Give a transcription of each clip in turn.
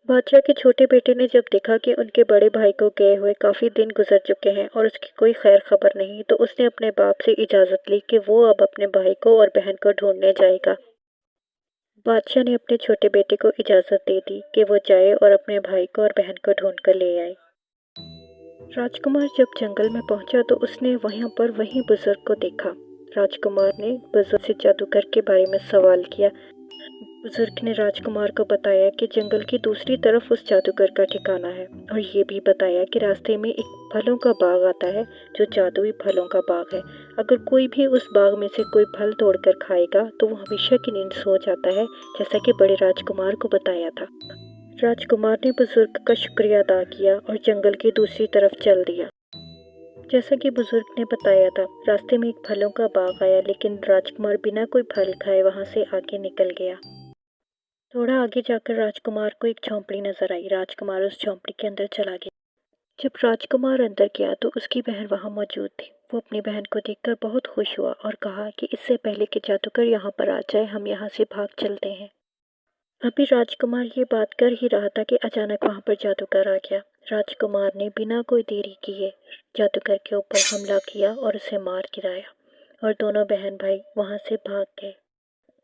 बादशाह के छोटे बेटे ने जब देखा कि उनके बड़े भाई को गए हुए काफी दिन गुजर चुके हैं और उसकी कोई खैर खबर नहीं, तो उसने अपने बाप से इजाजत ली कि वो अब अपने भाई को और बहन को ढूंढने जाएगा। बादशाह ने अपने छोटे बेटे को इजाजत दे दी कि वो जाए और अपने भाई को और बहन को ढूंढ कर ले आए। राजकुमार जब जंगल में पहुंचा तो उसने वहीं पर वहीं बुजुर्ग को देखा। राजकुमार ने बुजुर्ग से जादूगर के बारे में सवाल किया। बुजुर्ग ने राजकुमार को बताया कि जंगल की दूसरी तरफ उस जादूगर का ठिकाना है, और ये भी बताया कि रास्ते में एक फलों का बाग आता है जो जादुई फलों का बाग है। अगर कोई भी उस बाग में से कोई फल तोड़कर खाएगा तो वो हमेशा की नींद सो जाता है, जैसा कि बड़े राजकुमार को बताया था। राजकुमार ने बुजुर्ग का शुक्रिया अदा किया और जंगल की दूसरी तरफ चल दिया। जैसा कि बुजुर्ग ने बताया था, रास्ते में एक फलों का बाग आया, लेकिन राजकुमार बिना कोई फल खाए वहां से आगे निकल गया। थोड़ा आगे जाकर राजकुमार को एक झोंपड़ी नजर आई। राजकुमार उस झोंपड़ी के अंदर चला गया। जब राजकुमार अंदर गया तो उसकी बहन वहां मौजूद थी। वो अपनी बहन को देखकर बहुत खुश हुआ और कहा कि इससे पहले कि जादूगर यहाँ पर आ जाए, हम यहाँ से भाग चलते हैं। अभी राजकुमार ये बात कर ही रहा था कि अचानक वहां पर जादूगर आ गया। राजकुमार ने बिना कोई देरी किए जादूगर के ऊपर हमला किया और उसे मार गिराया, और दोनों बहन भाई वहां से भाग गए।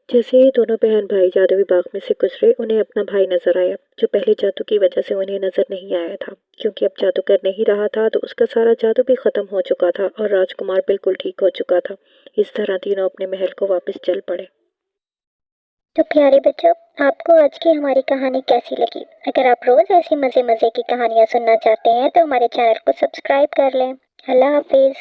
जैसे ही दोनों बहन भाई जादुई बाग में से गुजरे, उन्हें अपना भाई नजर आया, जो पहले जादू की वजह से उन्हें नजर नहीं आया था। क्योंकि अब जादूगर नहीं रहा था तो उसका सारा जादू भी खत्म हो चुका था और राजकुमार बिल्कुल ठीक हो चुका था। इस तरह तीनों अपने महल को वापस चल पड़े। तो प्यारे बच्चों, आपको आज की हमारी कहानी कैसी लगी? अगर आप रोज ऐसी मजे मजे की कहानियाँ सुनना चाहते हैं तो हमारे चैनल को सब्सक्राइब कर लें। अल्लाह हाफिज।